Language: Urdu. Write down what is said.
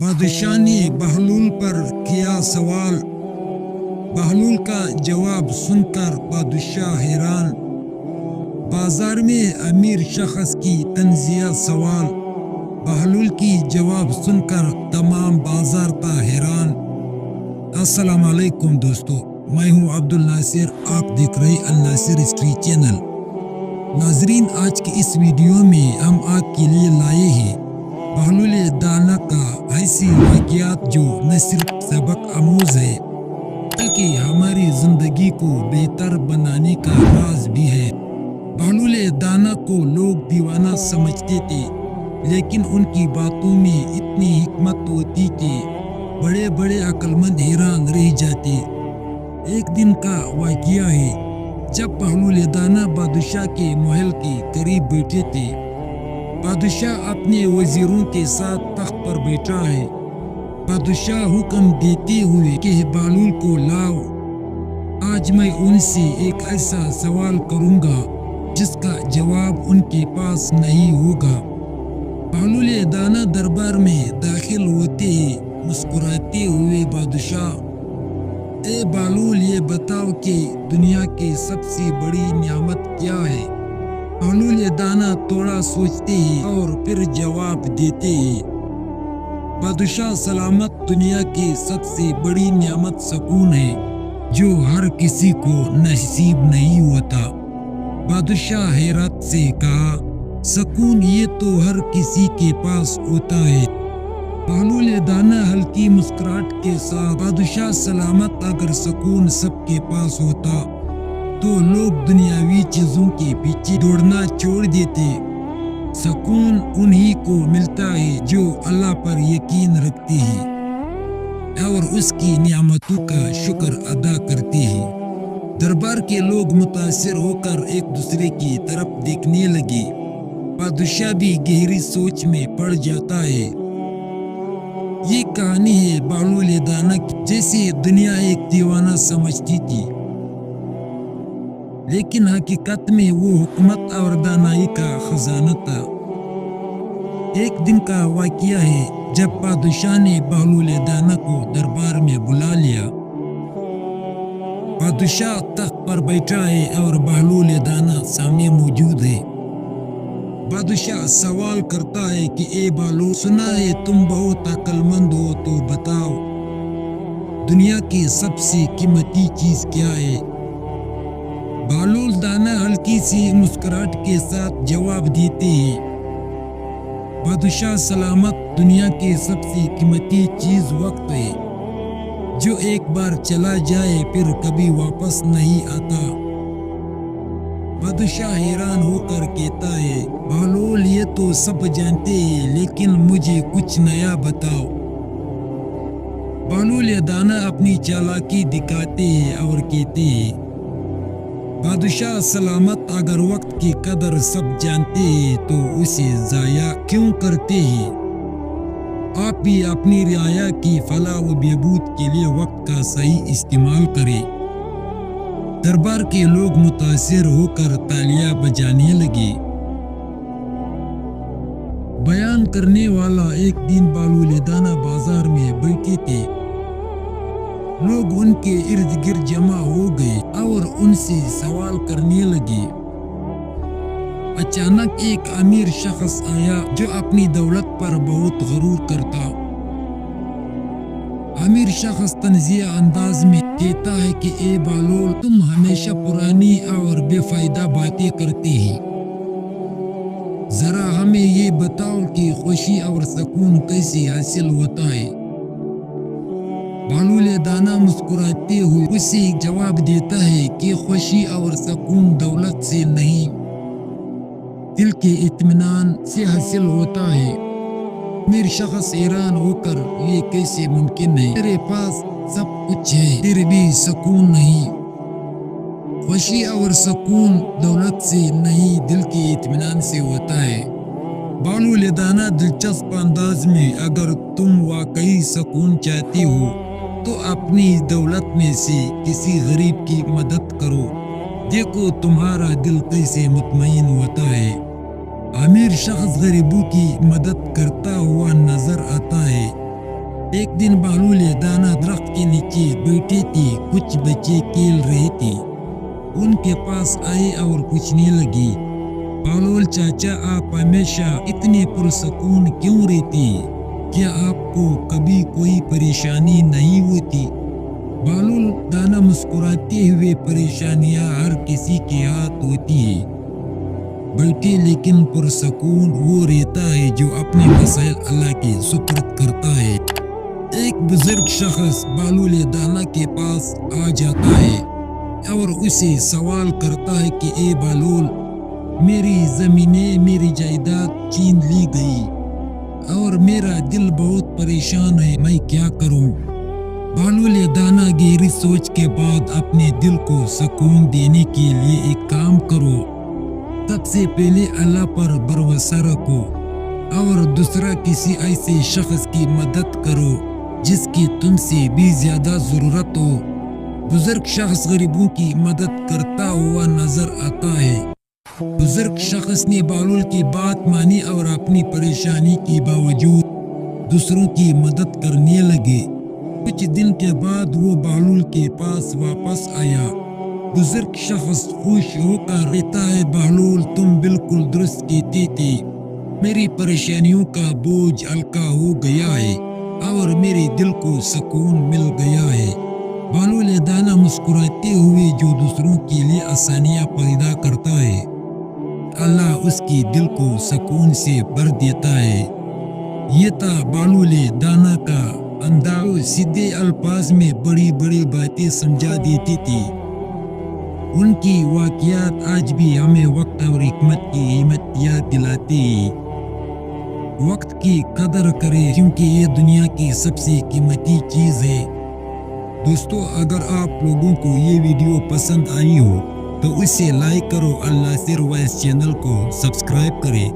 بادشاہ نے بہلول پر کیا سوال۔ بہلول کا جواب سن کر بادشاہ حیران۔ بازار میں امیر شخص کی تنزیہ سوال۔ بہلول کی جواب سن کر تمام بازار کا حیران۔ السلام علیکم دوستو، میں ہوں عبد الناصر، آپ دیکھ رہے الناصر ہسٹری چینل۔ ناظرین، آج کی اس ویڈیو میں ہم آپ کے لیے لائے ہیں بہلول دانا کا ایسی واقعات جو نہ صرف سبق آموز ہے بلکہ ہماری زندگی کو بہتر بنانے کا راز بھی ہے۔ بہلول دانا کو لوگ دیوانہ سمجھتے تھے، لیکن ان کی باتوں میں اتنی حکمت ہوتی کہ بڑے بڑے عقل مند حیران رہ جاتے۔ ایک دن کا واقعہ ہے جب بہلول دانا بادشاہ کے محل کے قریب بیٹھے تھے۔ بادشاہ اپنے وزیروں کے ساتھ تخت پر بیٹھا ہے۔ بادشاہ حکم دیتے ہوئے کہ بہلول کو لاؤ، آج میں ان سے ایک ایسا سوال کروں گا جس کا جواب ان کے پاس نہیں ہوگا۔ بہلول دانا دربار میں داخل ہوتے ہی مسکراتے ہوئے بادشاہ، اے بہلول، یہ بتاؤ کہ دنیا کی سب سے بڑی نعمت کیا ہے؟ بہلول دانا تھوڑا سوچتے ہیں اور پھر جواب دیتے ہیں، بادشاہ سلامت، دنیا کی سب سے بڑی نعمت سکون ہے جو ہر کسی کو نصیب نہیں ہوتا۔ بادشاہ حیرت سے کہا، سکون؟ یہ تو ہر کسی کے پاس ہوتا ہے۔ بہلول دانا ہلکی مسکراہٹ کے ساتھ، بادشاہ سلامت، اگر سکون سب کے پاس ہوتا تو لوگ دنیاوی چیزوں کے پیچھے دوڑنا چھوڑ دیتے۔ سکون انہی کو ملتا ہے جو اللہ پر یقین رکھتے ہیں اور اس کی نعمتوں کا شکر ادا کرتے ہیں۔ دربار کے لوگ متاثر ہو کر ایک دوسرے کی طرف دیکھنے لگے۔ بادشاہ بھی گہری سوچ میں پڑ جاتا ہے۔ یہ کہانی ہے بہلول دانا کی، جیسے دنیا ایک دیوانہ سمجھتی تھی، لیکن حقیقت میں وہ حکمت اور دانائی کا خزانہ تھا۔ ایک دن کا واقعہ ہے جب بادشاہ نے بہلول دانا کو دربار میں بلا لیا۔ بادشاہ تخت پر بیٹھا ہے اور بہلول دانا سامنے موجود ہے۔ بادشاہ سوال کرتا ہے کہ اے بہلول، سنا ہے تم بہت عقل مند ہو، تو بتاؤ دنیا کی سب سے قیمتی چیز کیا ہے؟ بہلول دانا ہلکی سی مسکراہٹ کے ساتھ جواب دیتے ہیں، بادشاہ سلامت، دنیا کی سب سے قیمتی چیز وقت ہے جو ایک بار چلا جائے پھر کبھی واپس نہیں آتا۔ بادشاہ حیران ہو کر کہتا ہے، بہلول، یہ تو سب جانتے ہیں، لیکن مجھے کچھ نیا بتاؤ۔ بہلول دانا اپنی چالاکی دکھاتے ہیں اور کہتے ہیں، بادشاہ سلامت، اگر وقت کی قدر سب جانتے ہیں تو اسے ضائع کیوں کرتے ہیں؟ آپ بھی اپنی رعایا کی فلاح و بہبود کے لیے وقت کا صحیح استعمال کریں۔ دربار کے لوگ متاثر ہو کر تالیاں بجانے لگے۔ بیان کرنے والا، ایک دن بہلول دانا بازار میں بیٹھے تھے۔ لوگ ان کے ارد گرد جمع ہو گئے اور ان سے سوال کرنے لگے۔ اچانک ایک امیر شخص آیا جو اپنی دولت پر بہت غرور کرتا۔ امیر شخص طنزیہ انداز میں کہتا ہے کہ اے بہلول، تم ہمیشہ پرانی اور بے فائدہ باتیں کرتے ہیں، ذرا ہمیں یہ بتاؤ کہ خوشی اور سکون کیسے حاصل ہوتا ہے؟ بہلول دانا مسکراتے ہوئے اسے جواب دیتا ہے کہ خوشی اور سکون دولت سے نہیں، دل کے اطمینان سے حاصل ہوتا ہے۔ امیر شخص حیران ہو کر، یہ کیسے ممکن ہے؟ تیرے پاس سب کچھ ہے پھر بھی سکون نہیں۔ خوشی اور سکون دولت سے نہیں، دل کے اطمینان سے ہوتا ہے۔ بہلول دانا دلچسپ انداز میں، اگر تم واقعی سکون چاہتے ہو تو اپنی دولت میں سے کسی غریب کی مدد کرو، دیکھو تمہارا دل کیسے مطمئن ہوتا ہے۔ امیر شخص غریبوں کی مدد کرتا ہوا نظر آتا ہے۔ ایک دن بہلول دانا درخت کے نیچے بیٹھے تھے. کچھ بچے کھیل رہے تھے. ان کے پاس آئے اور پوچھنے لگے, بہلول چاچا, آپ ہمیشہ اتنے پرسکون کیوں رہتے؟ کیا آپ کو کبھی کوئی پریشانی نہیں ہوتی؟ بہلول دانا مسکراتے ہوئے, پریشانیاں ہر کسی کے ہاتھ ہوتی ہے بیٹے, لیکن پرسکون وہ رہتا ہے جو اپنے مسائل اللہ کے سپرد کرتا ہے. ایک بزرگ شخص بہلول دانا کے پاس آ جاتا ہے اور اسے سوال کرتا ہے کہ اے بہلول, میری زمینیں, میری جائیداد چھین لی گئی اور میرا دل بہت پریشان ہے, میں کیا کروں؟ بہلول دانا گہری سوچ کے بعد, اپنے دل کو سکون دینے کے لیے ایک کام کرو. سب سے پہلے اللہ پر بھروسہ رکھو اور دوسرا کسی ایسے شخص کی مدد کرو جس کی تم سے بھی زیادہ ضرورت ہو. بزرگ شخص غریبوں کی مدد کرتا ہوا نظر آتا ہے. بزرگ شخص نے بہلول کی بات مانی اور اپنی پریشانی کے باوجود دوسروں کی مدد کرنے لگے. کچھ دن کے بعد وہ بہلول کے پاس واپس آیا. بزرگ شخص خوش ہو کر کہتا ہے, بہلول تم بالکل درست کہتے تھے, میری پریشانیوں کا بوجھ ہلکا ہو گیا ہے اور میرے دل کو سکون مل گیا ہے. بہلول دانا مسکراتے ہوئے, جو دوسروں کے لیے آسانیاں پیدا کرتا ہے اللہ اس کے دل کو سکون سے بھر دیتا ہے. یہ تھا بہلول دانا کا انداز. سیدھے الفاظ میں بڑی بڑی باتیں سمجھا دیتی تھی. ان کی واقعات آج بھی ہمیں وقت اور حکمت کی اہمیت یاد دلاتے ہیں. وقت کی قدر کرے کیونکہ یہ دنیا کی سب سے قیمتی چیز ہے. دوستو, اگر آپ لوگوں کو یہ ویڈیو پسند آئی ہو تو اسے لائک کرو. اللہ سے روایت چینل کو سبسکرائب کرے.